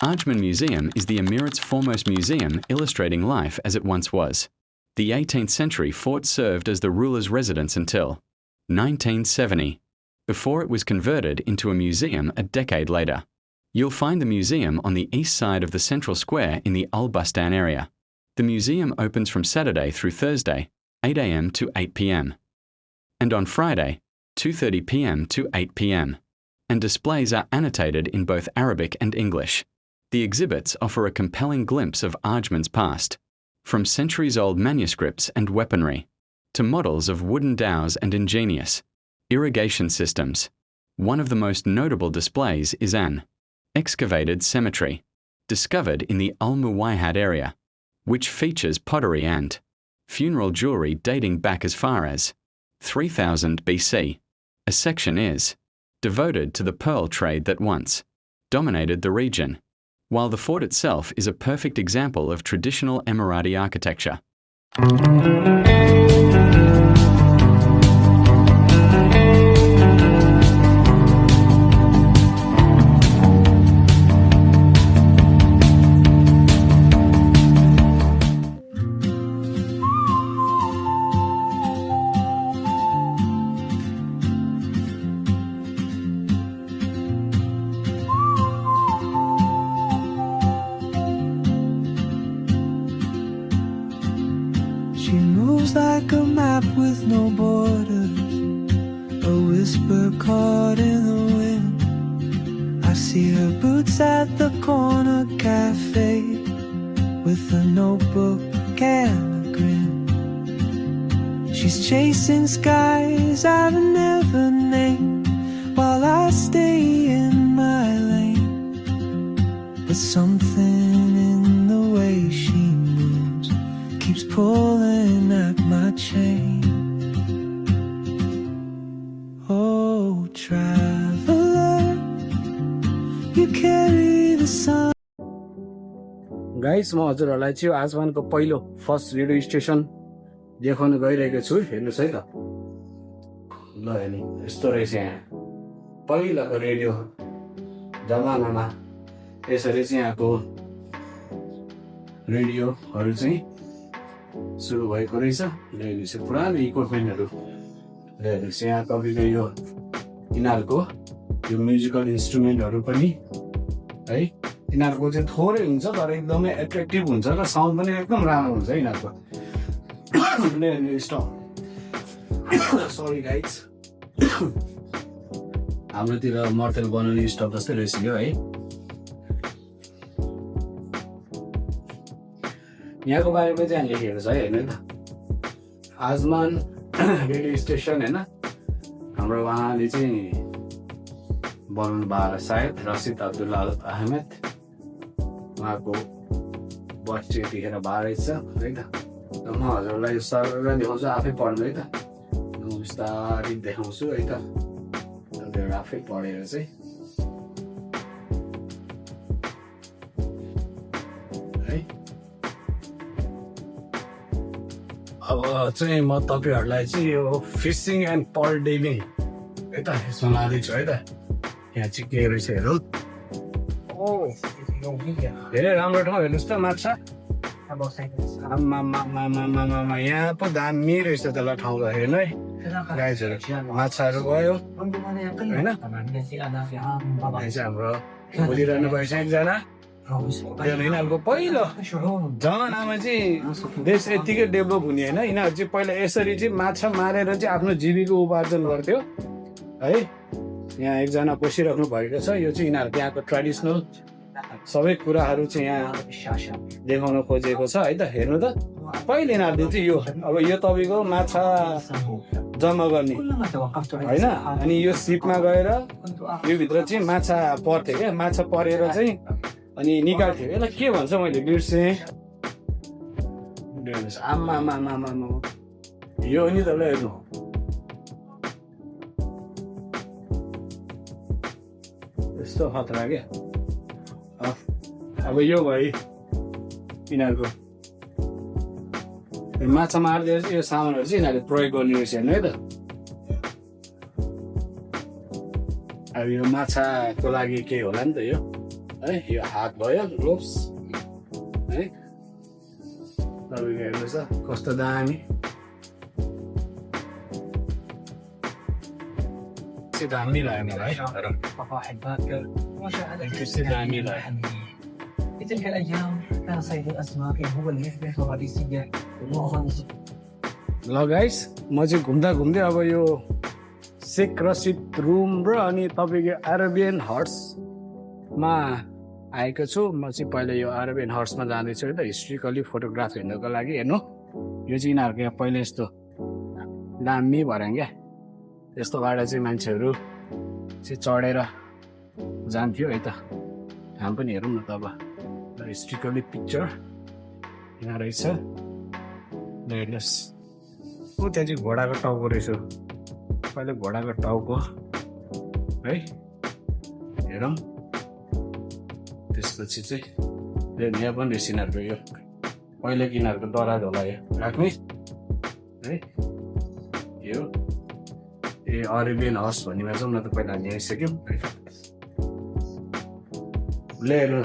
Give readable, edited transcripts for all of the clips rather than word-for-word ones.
Ajman Museum is the Emirates' foremost museum illustrating life as it once was. The 18th century fort served as the ruler's residence until 1970, before it was converted into a museum a decade later. You'll find the museum on the east side of the central square in the Al Bustan area. The museum opens from Saturday through Thursday, 8 a.m. to 8 p.m. and on Friday, 2:30 p.m. to 8 p.m. and displays are annotated in both Arabic and English. The exhibits offer a compelling glimpse of Ajman's past, from centuries-old manuscripts and weaponry, to models of wooden dhows and ingenious irrigation systems. One of the most notable displays is an excavated cemetery, discovered in the Al Muwayhad area, which features pottery and funeral jewelry dating back as far as 3000 BC. A section is devoted to the pearl trade that once dominated the region, while the fort itself is a perfect example of traditional Emirati architecture. She moves like a map with no borders, a whisper caught in the wind. I see her boots at the corner cafe, with a notebook and a grin. She's chasing skies I've never named, while I stay in my lane. But something in the way she moves keeps pulling at my chain. Oh, traveler, you carry the sun. Guys म हजुरहरूलाई चाहिँ आजमानको पहिलो first radio station देखाउन गइरहेको छु। हेर्नुहोस् है त, ल हेर्नु यस्तो रहेछ। यहाँ पहिलाको रेडियो जमानामा यसरी चाहिँ यहाँको रेडियोहरू चाहिँ सुरु भएको रहेछ। हेर्नुहोस् पुरानो इक्विपमेन्टहरू, हेर्नुहोस् यहाँ तपाईँको यो यिनीहरूको यो म्युजिकल इन्स्ट्रुमेन्टहरू पनि है, यिनीहरूको चाहिँ थोरै हुन्छ तर एकदमै एट्र्याक्टिभ हुन्छ र साउन्ड पनि एकदम राम्रो हुन्छ यिनीहरूको। सरी गाइज, हाम्रोतिर मर्तेल बनाउने स्टप जस्तै रहेछ यो है। यहाँको बारेमा चाहिँ यहाँ लेखेको छ है, हेर्नु त, आजमान रेडियो स्टेसन होइन, हाम्रो उहाँले चाहिँ बनाउनु भएको सायद रसिद अब्दुल्ला अहमेद, उहाँको बर्थडे देखेर भएको रहेछ है त। म हजुरलाई यो सरर देखाउँछु, आफै पढ्नु है त, म बिस्तारै देखाउँछु है त, तपाईँहरू आफै पढेर चाहिँ है। अब चाहिँ म तपाईँहरूलाई चाहिँ यो फिसिङ एन्ड पर्ल डेभिङ है त यसमा लाँदैछु है त। यहाँ चाहिँ के रहेछ हेरौँ। धेरै राम्रो ठाउँ, हेर्नुहोस् त माछा, यहाँ पो दामी रहेछ त्यसलाई ठाउँ त। हेर्नु है गाइजहरू, माछाहरू गयो होइन। यहाँ चाहिँ हाम्रो बोलिरहनु भएछ एकजना। यिनीहरूको पहिलो जमानामा चाहिँ देश यत्तिकै डेभलप हुने होइन, यिनीहरू चाहिँ पहिला यसरी चाहिँ माछा मारेर चाहिँ आफ्नो जीविका उपार्जन गर्थ्यो है। यहाँ एकजना बसिराख्नु भएको छ, यो चाहिँ यिनीहरूको यहाँको ट्रेडिसनल सबै कुराहरू चाहिँ यहाँ देखाउन खोजेको छ है त। हेर्नु त, पहिले यिनीहरूले चाहिँ यो अब यो तपाईँको माछा जम्मा गर्ने होइन, अनि यो सिपमा गएर यो भित्र चाहिँ माछा पर्थ्यो क्या, माछा परेर चाहिँ अनि निकाल्थ्यो। यसलाई के भन्छ मैले बिर्सेँ। आमा यो नि त ल हेर्नु, यस्तो खतरा क्या। अब यो भयो यिनीहरूको माछा मार्दै यो सामानहरू चाहिँ यिनीहरूले प्रयोग गर्ने रहेछ। हेर्नु है त, अब यो माछाको लागि केही होला नि त यो है यो हात भयो ग्लोभ्स है तपाईँको हेर्नुहोस् त कस्तो दामी चाहिँ दामी लाग्यो मलाई दामी लाग्यो تلك الأيام كان صيد الأسماك هو المصباح الرئيسية للمعظم ल गाइस म चाहिँ घुम्दा घुम्दै अब यो शेख रसिद रुम र अनि तपाईँको अरेबियन हर्समा आएको छु म चाहिँ पहिला यो अरेबियन हर्समा जाँदैछु है त हिस्ट्रिकली फोटोग्राफ हेर्नको लागि हेर्नु यो चाहिँ यिनीहरूको यहाँ पहिला यस्तो दामी भएर क्या यस्तोबाट चाहिँ मान्छेहरू चाहिँ चढेर जान्थ्यो है त हामी पनि हेरौँ न त अब हिस्ट्रिकली पिक्चर यहाँ रहेछ ल हेर्नुहोस् ऊ त्यहाँ चाहिँ घोडाको टाउको रहेछ पहिला घोडाको टाउको है हेरौँ त्यसपछि चाहिँ यहाँ पनि रहेछ यिनीहरूको यो पहिला यिनीहरूको दराज होला यो राख्ने है यो ए अरेबियन हर्स भन्नेमा जाउँ न त पहिला हामी आइसक्यौँ ले हेर्नु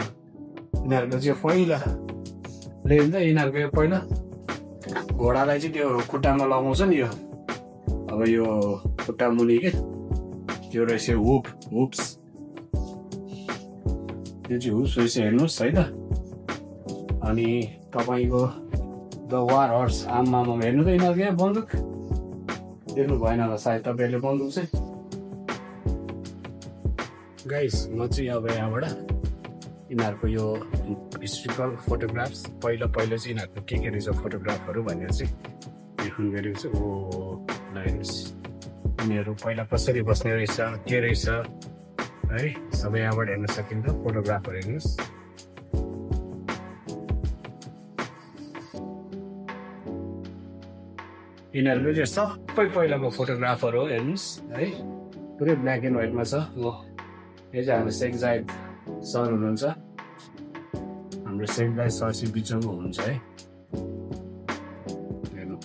यिनीहरूको चाहिँ पहिला ले हुन्छ यिनीहरूको यो पहिला घोडालाई चाहिँ त्यो खुट्टामा लगाउँछ नि यो अब यो खुट्टा मुनि के त्यो रहेछ हुप्स त्यो चाहिँ हुप्स रहेछ हेर्नुहोस् है त अनि तपाईँको द वार हर्स आमामा हेर्नु त यिनीहरूको यहाँ बन्दुक देख्नु भएन होला सायद तपाईँहरूले बन्दुक चाहिँ गाइस म चाहिँ अब यहाँबाट यिनीहरूको यो हिस्ट्रिकल फोटोग्राफ्स पहिला चाहिँ यिनीहरूको के रहेछ फोटोग्राफहरू भनेर चाहिँ देख्नु गएको छ ओ ल हेर्नुहोस् यिनीहरू पहिला कसरी बस्ने रहेछ के रहेछ है सबै यहाँबाट हेर्न सकिन्छ फोटोग्राफहरू हेर्नुहोस् यिनीहरूको चाहिँ सबै पहिलाको फोटोग्राफर हो हेर्नुहोस् है पुरै ब्ल्याक एन्ड व्हाइटमा छ हो यो चाहिँ हाम्रो शेख जायद सर हुनुहुन्छ हाम्रो शेख जायद सर चाहिँ बिचमा हुनुहुन्छ है हेर्नु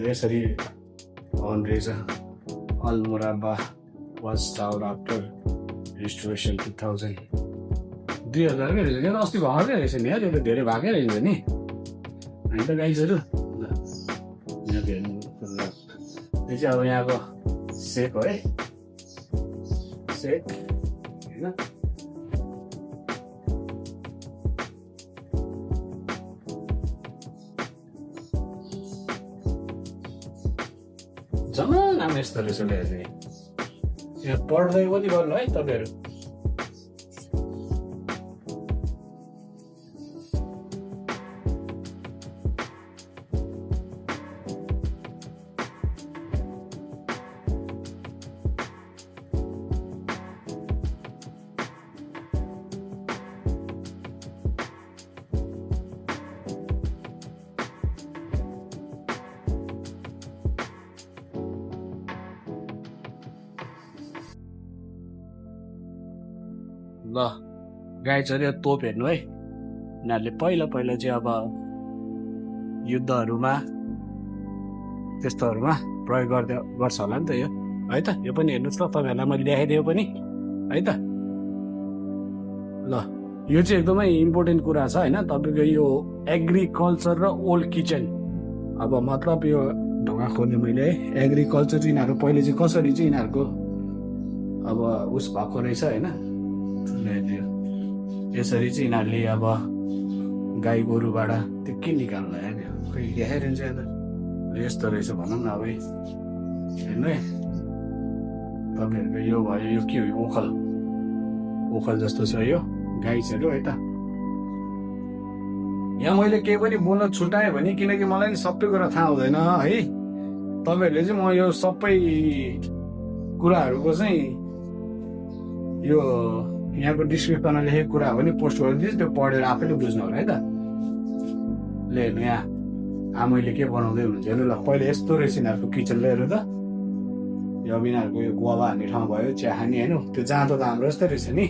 यसरी on Reza Al-Murabba was styled after restoration 2000 2000 के रहेछ क्या अस्ति भएकै रहेछ नि त्यो त धेरै भएकै रहेछ नि होइन त गाइजहरू यहाँ हेर्नु यो चाहिँ अब यहाँको शेख हो है शेख होइन जमानामा यस्तो रहेछ हेर्ने यहाँ पढ्दै पनि गर्नु है तपाईँहरू ल गाइजहरू यो तोप हेर्नु है यिनीहरूले पहिला चाहिँ अब युद्धहरूमा त्यस्तोहरूमा प्रयोग गर्छ होला नि त यो है त यो पनि हेर्नुहोस् ल तपाईँहरूलाई मैले देखाइदिएँ पनि है त ल यो चाहिँ एकदमै इम्पोर्टेन्ट कुरा छ होइन तपाईँको यो एग्रिकल्चर र ओल्ड किचन अब मतलब यो ढोका खोल्ने मैले है एग्रिकल्चर चाहिँ यिनीहरू पहिले चाहिँ कसरी चाहिँ यिनीहरूको अब उस भएको रहेछ होइन यसरी चाहिँ यिनीहरूले अब गाई गोरुबाट त्यो के निकाल्नु आयो खोइ देखाइरहन्छ यस्तो रहेछ भनौँ न अब हेर्नु है तपाईँहरूको यो भयो यो के हो ओखल जस्तो छ यो गाइजहरू है त यहाँ मैले केही पनि बोल्न छुट्याएँ भने किनकि मलाई नि सबै कुरा थाहा हुँदैन है तपाईँहरूले चाहिँ म यो सबै कुराहरूको चाहिँ यो यहाँको डिस्क्रिप्सनमा लेखेको कुरा हो भने पोस्ट गरिदिनुहोस् त्यो पढेर आफैले बुझ्नु होला है त ल हेर्नु यहाँ आमैले के बनाउँदै हुनुहुन्छ हेर्नु ल पहिला यस्तो रहेछ यिनीहरूको किचन हेर्नु त यो अब यिनीहरूको यो गुवा हान्ने ठाउँ भयो चिया खाने होइन त्यो जाँदो त हाम्रो जस्तै रहेछ नि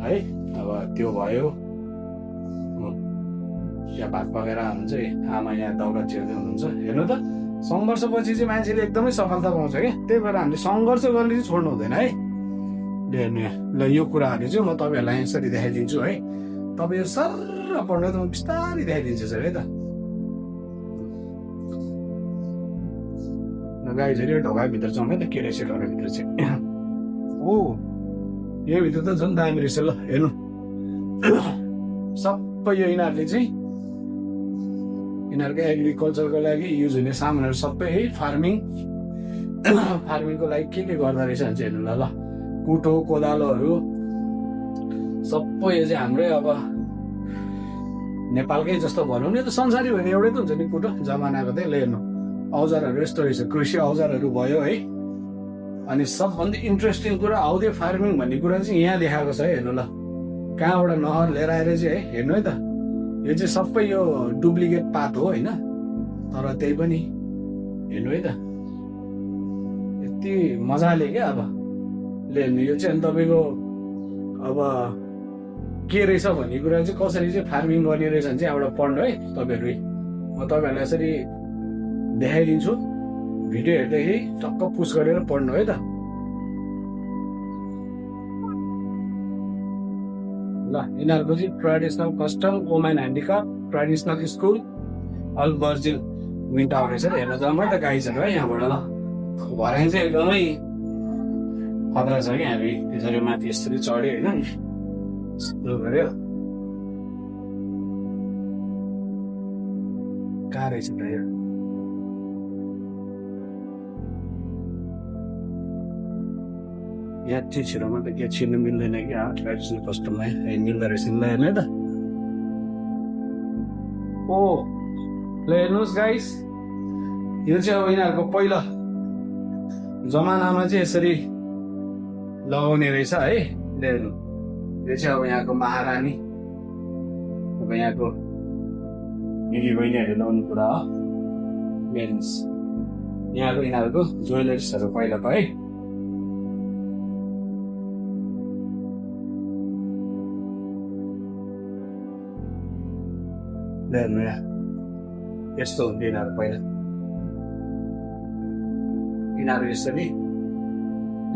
है अब त्यो भयो या भात पकाएर हुनुहुन्छ आमा यहाँ दाउरा चिर्दै हुनुहुन्छ हेर्नु त सङ्घर्षपछि चाहिँ मान्छेले एकदमै सफलता पाउँछ क्या त्यही भएर हामीले सङ्घर्ष गर्ने चाहिँ छोड्नु हुँदैन है हेर्नु यहाँ ल यो कुराहरू चाहिँ म तपाईँहरूलाई यसरी देखाइदिन्छु है तपाईँहरू सर्र पढ्नु त म बिस्तारै देखाइदिन्छु सर है त गाईहरू ढोकाभित्र जाउँ है त के रहेछ ढोकाभित्र चाहिँ ओ यो भित्र त झन् दामी रहेछ ल हेर्नु सबै यो यिनीहरूले चाहिँ यिनीहरूको एग्रिकल्चरको लागि युज हुने सामानहरू सबै है फार्मिङको लागि के गर्दा रहेछ भने चाहिँ हेर्नु ल कुटो कोदालोहरू सबै यो चाहिँ हाम्रै अब नेपालकै जस्तो भनौँ नि त संसारैभरि एउटै त हुन्छ नि कुटो जमानाको चाहिँ हेर्नु औजारहरू यस्तो रहेछ कृषि औजारहरू भयो है अनि सबभन्दा इन्ट्रेस्टिङ कुरा हाउ दे फार्मिङ भन्ने कुरा चाहिँ यहाँ देखाएको छ है हेर्नु ल कहाँबाट नहर लिएर आएर चाहिँ है हेर्नु है त यो चाहिँ सबै यो डुप्लिकेट पात हो होइन तर त्यही पनि हेर्नु है त यति मजाले क्या अब हेर्नु यो चाहिँ अनि तपाईँको अब के रहेछ भन्ने कुरा चाहिँ कसरी चाहिँ फार्मिङ गर्ने रहेछ भने चाहिँ यहाँबाट पढ्नु है तपाईँहरू म तपाईँहरूलाई यसरी देखाइदिन्छु भिडियो हेर्दाखेरि टक्क पुस गरेर पढ्नु है त ल यिनीहरूको चाहिँ traditional custom women handicraft traditional school अल बर्जिल विन टावर रहेछ हेर्न जाउँ त गाइजहरू है यहाँबाट ल भर्याङ चाहिँ एकदमै खतरा छ कि हामी त्यसरी माथि यसरी चढ्यो होइन यस्तो गऱ्यो कहाँ रहेछ त यो यहाँ चाहिँ छिरोमा त के छिर्नु मिल्दैन कि ट्रेडिसनल कस्टममा मिल्दो रहेछ ल हेर्नु है त ओ ल हेर्नुहोस् गाइस यो चाहिँ अब यिनीहरूको पहिला जमानामा चाहिँ यसरी लगाउने रहेछ है हेर्नु यो चाहिँ अब यहाँको महारानी अब यहाँको दिदी बहिनीहरूले लगाउने कुरा हो मेन्स यहाँको यिनीहरूको ज्वेलरिसहरू पहिलाको है हेर्नु यहाँ यस्तो हुन्थ्यो यिनीहरू पहिला यिनीहरू यसरी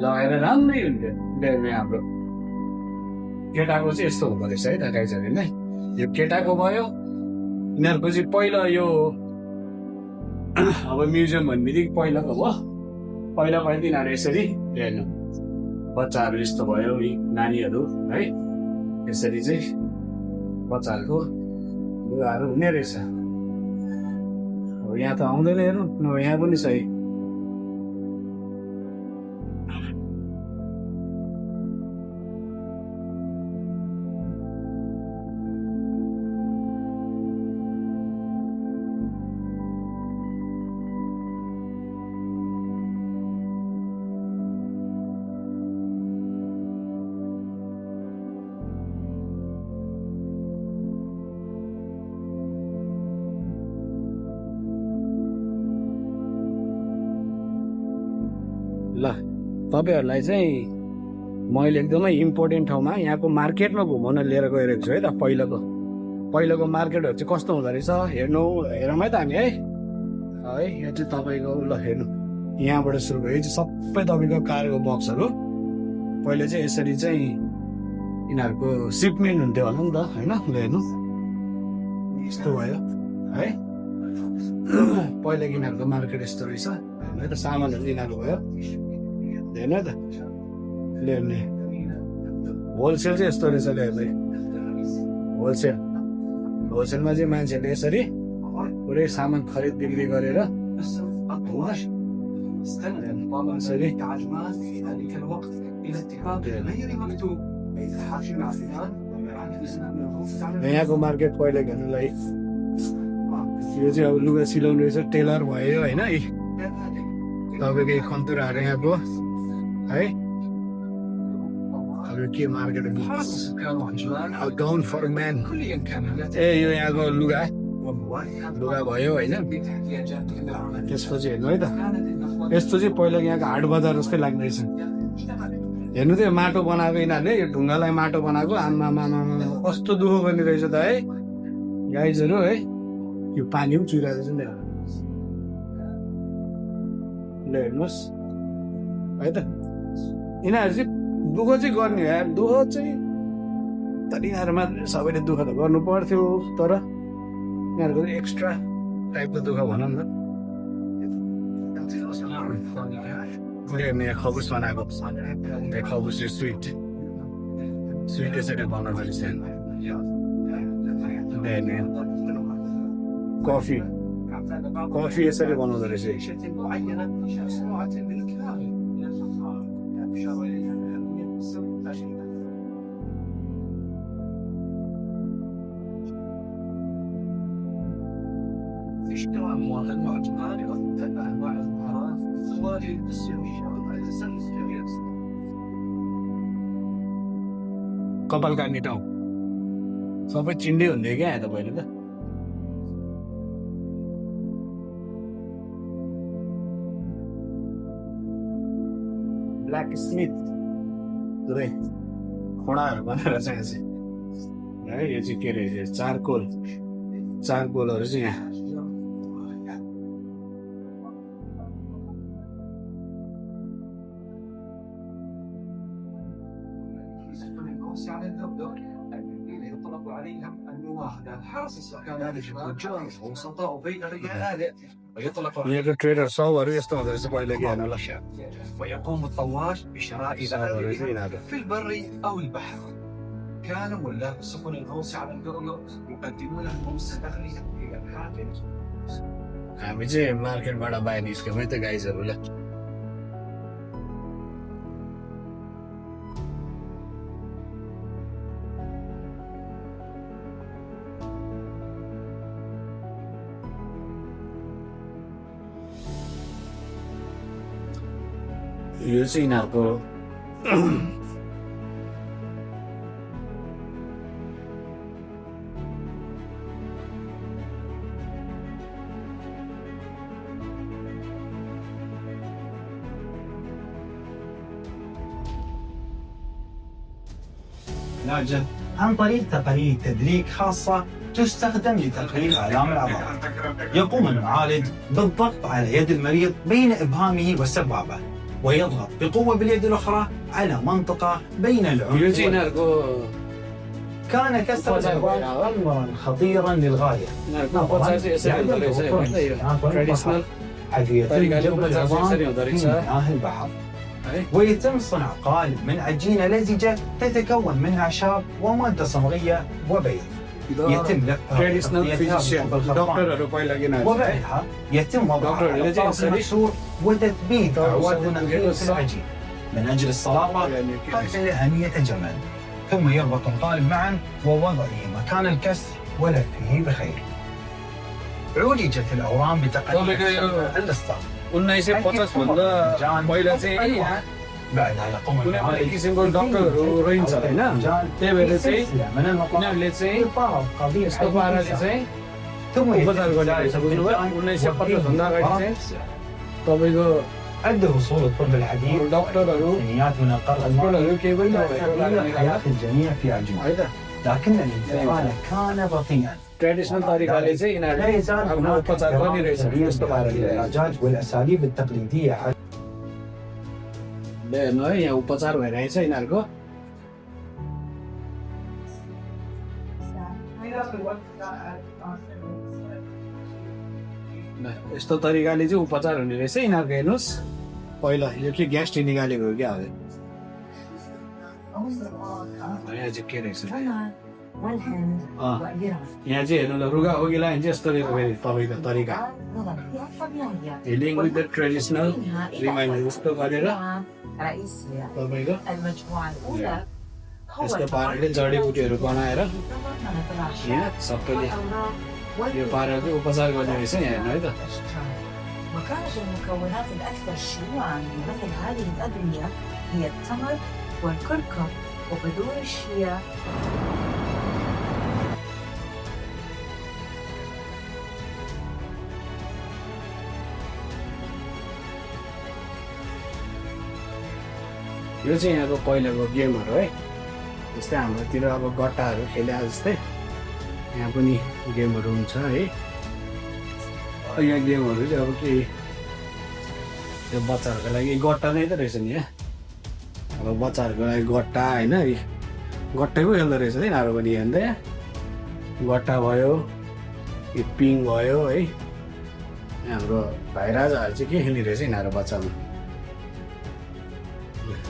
लगाएर राम्रै हुन्थ्यो हेर्नु हाम्रो केटाको चाहिँ यस्तो हुँदो रहेछ है त गाइजहरू नै यो केटाको भयो यिनीहरूको चाहिँ पहिला यो अब म्युजियम भन्ने बित्तिकै पहिलाको भयो पहिला यिनीहरू यसरी हेर्नु बच्चाहरू यस्तो भयो नानीहरू है यसरी चाहिँ बच्चाहरूको लुगाहरू हुने रहेछ अब यहाँ त आउँदैन हेर्नु यहाँ पनि छ है ल तपाईँहरूलाई चाहिँ मैले एकदमै इम्पोर्टेन्ट ठाउँमा यहाँको मार्केटमा घुमाउन लिएर गइरहेको छु है त पहिलाको मार्केटहरू चाहिँ कस्तो हुँदो रहेछ हेर्नु हेरौँ है त हामी है यो चाहिँ तपाईँको ल हेर्नु यहाँबाट सुरु भयो यो चाहिँ सबै तपाईँको कारको बक्सहरू पहिले चाहिँ यसरी चाहिँ यिनीहरूको सिपमेन्ट हुन्थ्यो होला नि त होइन ल हेर्नु यस्तो भयो है पहिला यिनीहरूको मार्केट यस्तो रहेछ है त सामानहरू यिनीहरू भयो हेर्नु है त हेर्ने होलसेल चाहिँ यस्तो रहेछ हेर्ने होलसेलमा चाहिँ मान्छेले यसरी पुरै सामान खरिद बिक्री गरेर यहाँको मार्केट पहिला हेर्नुलाई यो चाहिँ अब लुगा सिलाउनु रहेछ टेलर भयो होइन तपाईँको खन्तुराहरू यहाँको है अब के मार्केट डाउन फर म्यान ए यो यहाँको लुगा भयो होइन त्यसपछि हेर्नु है त यस्तो चाहिँ पहिला यहाँको हाट बजार जस्तै लाग्दैछ हेर्नु त्यो माटो बनाएको यिनीहरूले यो ढुङ्गालाई माटो बनाएको आमा कस्तो दुःख गर्ने रहेछ त है गाइजहरू है यो पानी पनि चुहिरहेको छ नि ल हेर्नुहोस् है त यिनीहरू चाहिँ दुःख चाहिँ गर्ने हो यार दुःख चाहिँ तर यिनीहरूमा सबैले दुःख त गर्नु पर्थ्यो तर यिनीहरूको चाहिँ एक्स्ट्रा टाइपको दुःख भनौँ न यहाँ खबुस बनाएको खबुस चाहिँ स्विट यसरी बनाउँदो रहेछ कफी यसरी बनाउँदो रहेछ कपाल काट्ने ठाउँ सबै चिन्डै हुन्थ्यो क्या यहाँ त पहिले त ब्ल्याक स्मिथ पुरै खोडाहरू बनाएर चाहिँ है यो चाहिँ के रहेछ चारकोलहरू चाहिँ यहाँ यहाँको ट्रेडर सौहरू यस्तो हुँदो रहेछ पहिला कि हेर्नु ल ويقوم الطواش بشراء ذلك في البر أو البحر. كانوا ملاك سفن الغوص على القرقر يقدمون الغوص تغلية إلى الحاكم. हामी चाहिँ मार्केटबाट बाहिर निस्क्यौँ है त गाइजहरूलाई यो चाहिँ यिनीहरूको علاجا عن طريق تقنية تدليك خاصة تستخدم لتقليل آلام العضلات. يقوم المعالج بالضغط على يد المريض بين إبهامه والسبابة ويضغط بقوة باليد الأخرى على منطقة بين العنق. كان كسر العظام أمرا خطيرا للغاية. أدوية العظام في مياه البحر. ويتم صنع قالب من عجينة لزجة تتكون من أعشاب ومادة صمغية وبيض. يتم لفها وبعدها يتم وضعها على الطرف المكسور وتثبيت أعواد النخيل في العجين من أجل الصلابة قبل أن يتجمد، ثم يربط القالب معا ووضعه مكان الكسر ولفه بخير. عولجت الأورام بتقنية الاصطاف. 1950 भन्दा पहिला चाहिँ بعدها يقوم कुनै पनि किसिमको डक्टरहरू रहन्छ होइन त्यही भएर चाहिँ उनीहरूले चाहिँ यस्तो पाराले चाहिँ उपचार गरिरहेछ बुझ्नुभयो 1950 भन्दा अगाडि चाहिँ तपाईँको عند وصول الطب الحديث डक्टरहरू تقنيات من القرن हस्पिटलहरू केही पनि الماضي حياة الجميع في عجون، है त لكن الانتقال كان بطيئا. ट्रेडिसनल तरिकाले चाहिँ لا यिनीहरूले يزال आफ्नो هناك उपचार गरिरहेछ यस्तो पाराले العلاجات والأساليب التقليدية हेर्नु है यहाँ उपचार भइरहेछ यिनीहरूको यस्तो तरिकाले चाहिँ उपचार हुने रहेछ यिनीहरूको हेर्नुहोस् पहिला यो के ग्यास्ट्री निकालेको हो क्या हो यहाँ चाहिँ के रहेछ यहाँ चाहिँ हेर्नु ल रुगा खोकीलाई चाहिँ यस्तो रहेछ फेरि तपाईँको तरिका healing with the traditional reminder जस्तो गरेर तपाईँको यस्तो पाराले जडीबुटीहरू बनाएर यहाँ सबैले यो पाराले चाहिँ उपचार गर्ने रहेछ यहाँ हेर्नु है त وكانت المكونات الأكثر شيوعاً من مثل هذه الأدوية هي التمر والكركم وبذور الشيا. यो चाहिँ यहाँको पहिलाको गेमहरू है जस्तै हाम्रोतिर अब गट्टाहरू खेले जस्तै यहाँ पनि गेमहरू हुन्छ है। यहाँ गेमहरू चाहिँ अब के त्यो बच्चाहरूको लागि गट्टा नै त रहेछ नि यहाँ। अब बच्चाहरूको लागि गट्टा होइन, गट्टै पो खेल्दो रहेछ है यिनीहरू पनि हेर्दा। गट्टा भयो, यो पिङ भयो है। हाम्रो भाइ राजाहरू चाहिँ के खेल्ने रहेछ यिनीहरू बच्चामा,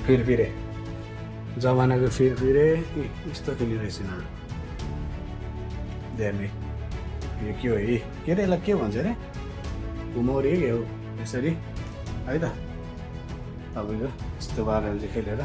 फिरफिरे जमानाको फिरफिरे यस्तो खेल्ने रहेछ यिनीहरू। धेरै यो के हो है, के अरे यसलाई के भन्छ अरे, घुमौरी के हो यसरी है त। तपाईँको यस्तो पाराले चाहिँ खेलेर